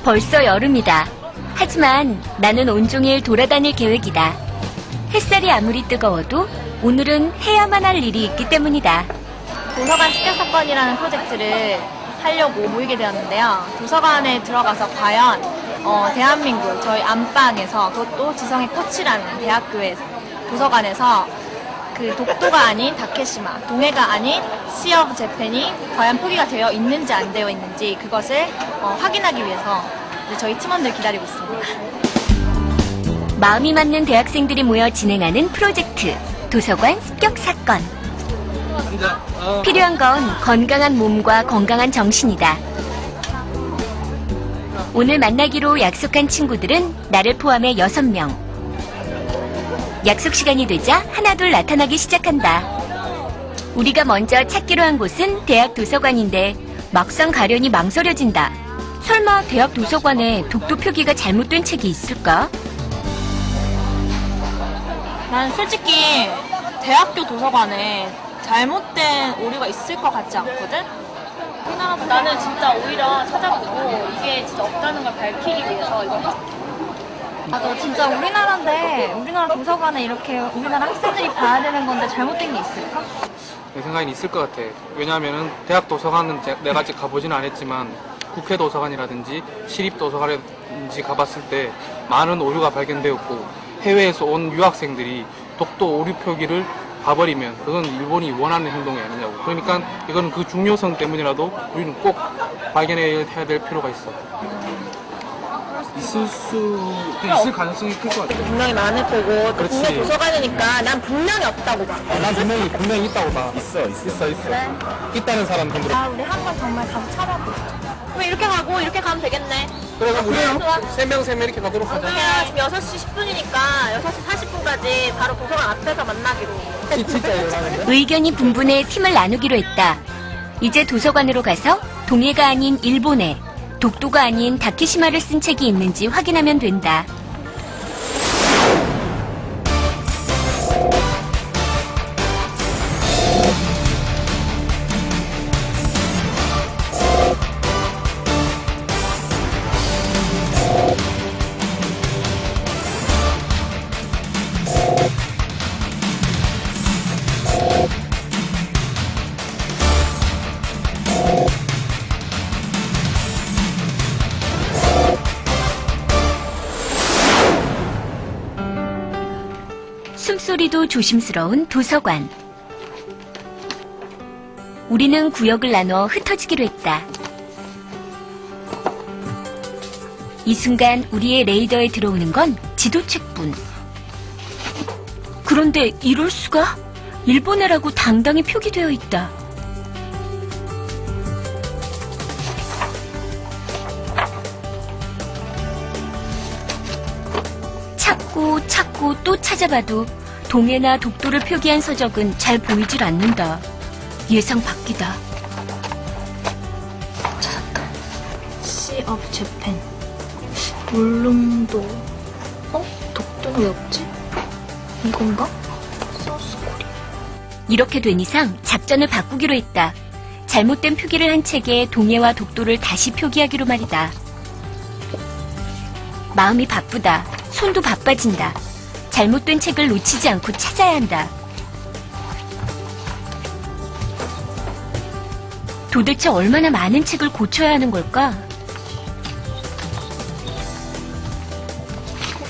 벌써 여름이다. 하지만 나는 온종일 돌아다닐 계획이다. 햇살이 아무리 뜨거워도 오늘은 해야만 할 일이 있기 때문이다. 도서관 습격 사건이라는 프로젝트를 하려고 모이게 되었는데요. 도서관에 들어가서 과연 대한민국 저희 안방에서, 그것도 지성의 꽃이라는 대학교의 도서관에서 그 독도가 아닌 다케시마, 동해가 아닌 시 오브 재팬이 과연 표기가 되어 있는지 안 되어 있는지 그것을 확인하기 위해서 이제 저희 팀원들 기다리고 있습니다. 마음이 맞는 대학생들이 모여 진행하는 프로젝트 도서관 습격 사건. 필요한 건 건강한 몸과 건강한 정신이다. 오늘 만나기로 약속한 친구들은 나를 포함해 6명. 약속 시간이 되자 하나둘 나타나기 시작한다. 우리가 먼저 찾기로 한 곳은 대학 도서관인데 막상 가려니 망설여진다. 설마 대학 도서관에 독도 표기가 잘못된 책이 있을까? 난 솔직히 대학교 도서관에 잘못된 오류가 있을 것 같지 않거든? 나는 진짜 오히려 찾아보고 이게 진짜 없다는 걸 밝히기 위해서 이걸 했어. 너 진짜 우리나라인데 우리나라 도서관에 이렇게 우리나라 학생들이 봐야 되는 건데 잘못된 게 있을까? 내 생각엔 있을 것 같아. 왜냐하면은 대학 도서관은 내가 아직 가보지는 않았지만 국회 도서관이라든지 시립 도서관이라든지 가봤을 때 많은 오류가 발견되었고 해외에서 온 유학생들이 독도 오류 표기를 봐버리면 그건 일본이 원하는 행동이 아니냐고. 그러니까 이건 그 중요성 때문이라도 우리는 꼭 발견해야 될 필요가 있어. 있을 가능성이 클 것 같아. 분명히 많을 거고 또 그렇지. 국내 도서관이니까 난 분명히 없다고 봐. 난 분명히 있다고 봐. 있어. 그래? 있다는 사람 힘들어. 아, 우리 한 번 정말 가서 찾아보자. 그럼 이렇게 가고 이렇게 가면 되겠네. 그래서 우리 좋아. 3명 이렇게 가도록 하자. 그러면 지금 6시 10분이니까 6시 40분까지 바로 도서관 앞에서 만나기로. 진짜 열받는데? 의견이 분분해 팀을 나누기로 했다. 이제 도서관으로 가서 동해가 아닌 일본에 독도가 아닌 다케시마를 쓴 책이 있는지 확인하면 된다. 숨소리도 조심스러운 도서관. 우리는 구역을 나눠 흩어지기로 했다. 이 순간 우리의 레이더에 들어오는 건 지도책뿐. 그런데 이럴 수가? 일본어라고 당당히 표기되어 있다. 찾고 또 찾아봐도 동해나 독도를 표기한 서적은 잘 보이질 않는다. 예상 밖이다. 시 오브 재팬. 울릉도. 독도는 왜 없지? 이건가? 서스코리. 이렇게 된 이상 작전을 바꾸기로 했다. 잘못된 표기를 한 책에 동해와 독도를 다시 표기하기로 말이다. 마음이 바쁘다. 손도 바빠진다. 잘못된 책을 놓치지 않고 찾아야 한다. 도대체 얼마나 많은 책을 고쳐야 하는 걸까?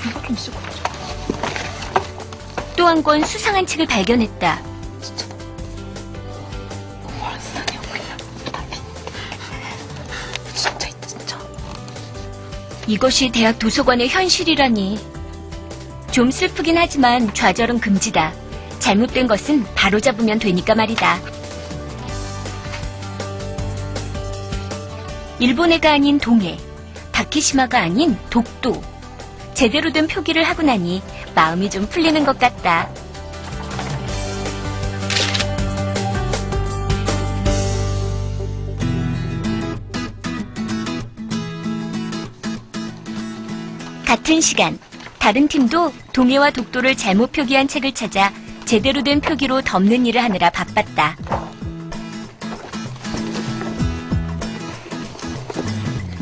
이거 좀 있을 것 같아. 또 한 권 수상한 책을 발견했다. 진짜. 이것이 대학 도서관의 현실이라니. 좀 슬프긴 하지만 좌절은 금지다. 잘못된 것은 바로잡으면 되니까 말이다. 일본해가 아닌 동해, 다케시마가 아닌 독도. 제대로 된 표기를 하고 나니 마음이 좀 풀리는 것 같다. 같은 시간, 다른 팀도 동해와 독도를 잘못 표기한 책을 찾아 제대로 된 표기로 덮는 일을 하느라 바빴다.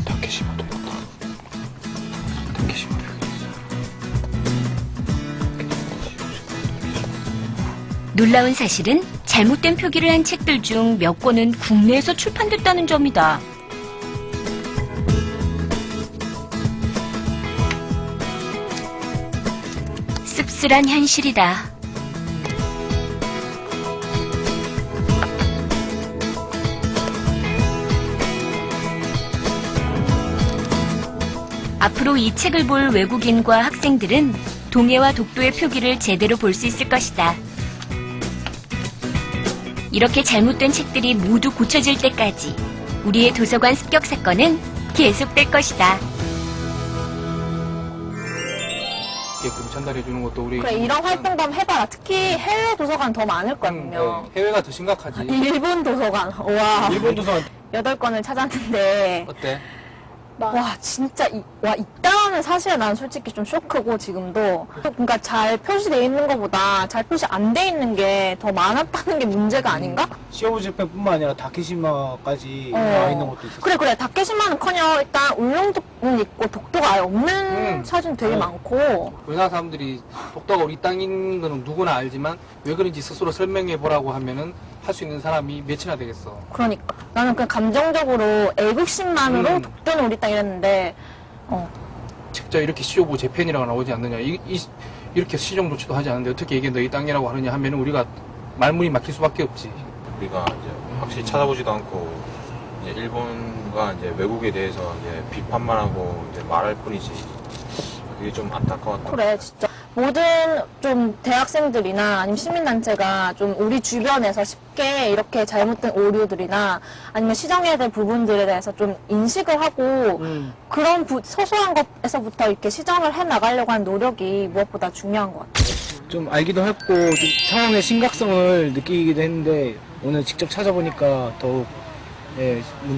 다케시마도 있다. 놀라운 사실은 잘못된 표기를 한 책들 중 몇 권은 국내에서 출판됐다는 점이다. 씁쓸한 현실이다. 앞으로 이 책을 볼 외국인과 학생들은 동해와 독도의 표기를 제대로 볼 수 있을 것이다. 이렇게 잘못된 책들이 모두 고쳐질 때까지 우리의 도서관 습격 사건은 계속될 것이다. 이게 전달해주는 것도 우리 그래, 이런 활동도 한번 해봐라. 특히 해외 도서관 더 많을 거거든요. 네, 해외가 더 심각하지. 일본 도서관, 와. 일본 도서관 8권을 찾았는데, 어때? 와, 진짜, 있다는 사실에 난 솔직히 좀 쇼크고, 지금도. 그러니까 잘 표시되어 있는 것보다 잘 표시 안 돼 있는 게 더 많았다는 게 문제가 아닌가? 시오브 재팬뿐만 아니라 다케시마까지 나와 있는 것도 있었어. 그래. 다케시마는 커녕 일단 울릉도는 있고, 독도가 아예 없는 사진 되게 많고. 우리나라 사람들이 독도가 우리 땅인 거는 누구나 알지만 왜 그런지 스스로 설명해 보라고 하면은 할 수 있는 사람이 몇이나 되겠어. 그러니까. 나는 그냥 감정적으로 애국심만으로 음. 독도는 우리 땅 이랬는데, 직접 이렇게 시오브 재팬이라고 나오지 않느냐. 이렇게 시정 조치도 하지 않는데 어떻게 이게 너희 땅이라고 하느냐 하면은 우리가 말문이 막힐 수밖에 없지. 우리가 이제 확실히 찾아보지도 않고 이제 일본과 이제 외국에 대해서 이제 비판만 하고 이제 말할 뿐이지. 그게 좀 안타까웠다. 그래, 진짜. 모든 좀 대학생들이나 아니면 시민단체가 좀 우리 주변에서 쉽게 이렇게 잘못된 오류들이나 아니면 시정해야 될 부분들에 대해서 좀 인식을 하고 그런 소소한 것에서부터 이렇게 시정을 해 나가려고 하는 노력이 무엇보다 중요한 것 같아요. 좀 알기도 했고 좀 상황의 심각성을 느끼기도 했는데 오늘 직접 찾아보니까 더욱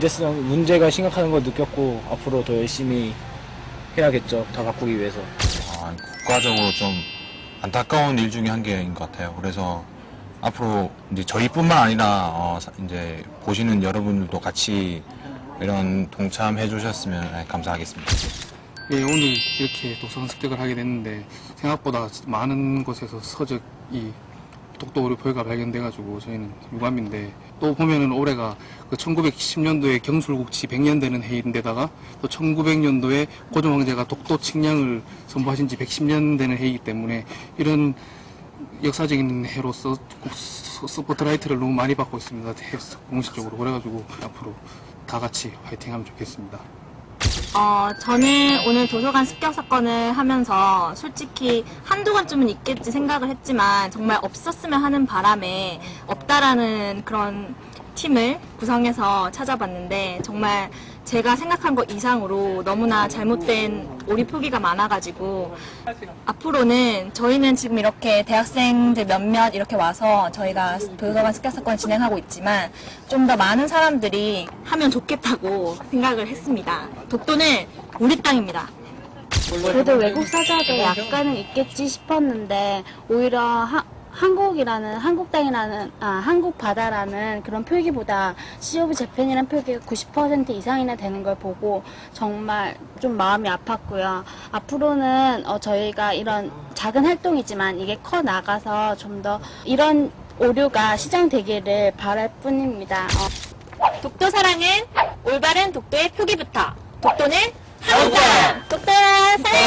문제가 심각한 걸 느꼈고 앞으로 더 열심히 해야겠죠. 다 바꾸기 위해서. 국가적으로 좀 안타까운 일 중에 한 개인 것 같아요. 그래서 앞으로 이제 저희뿐만 아니라 이제 보시는 여러분들도 같이 이런 동참해 주셨으면 감사하겠습니다. 예, 오늘 이렇게 도서관 습격을 하게 됐는데 생각보다 많은 곳에서 서적이 독도 오류 표기가 발견돼가지고 저희는 유감인데 또 보면은 올해가 그 1910년도에 경술국치 100년 되는 해인데다가 또 1900년도에 고종 황제가 독도 측량을 선포하신 지 110년 되는 해이기 때문에 이런 역사적인 해로서 스포트라이트를 너무 많이 받고 있습니다. 공식적으로. 그래가지고 앞으로 다 같이 화이팅하면 좋겠습니다. 저는 오늘 도서관 습격 사건을 하면서 솔직히 한두 권쯤은 있겠지 생각을 했지만 정말 없었으면 하는 바람에 없다라는 그런 팀을 구성해서 찾아봤는데 정말 제가 생각한 것 이상으로 너무나 잘못된 오류 표기가 많아가지고 앞으로는 저희는 지금 이렇게 대학생들 몇몇 이렇게 와서 저희가 도서관 습격 사건을 진행하고 있지만 좀 더 많은 사람들이 하면 좋겠다고 생각을 했습니다. 독도는 우리 땅입니다. 그래도 외국 사자도 약간은 있겠지 싶었는데 오히려 한국 땅이라는 한국 바다라는 그런 표기보다 시 오브 재팬이라는 표기가 90% 이상이나 되는 걸 보고 정말 좀 마음이 아팠고요. 앞으로는 저희가 이런 작은 활동이지만 이게 커 나가서 좀 더 이런 오류가 시정되기를 바랄 뿐입니다. 독도 사랑은 올바른 독도의 표기부터. 독도는 한국 땅! 독도야 사랑해!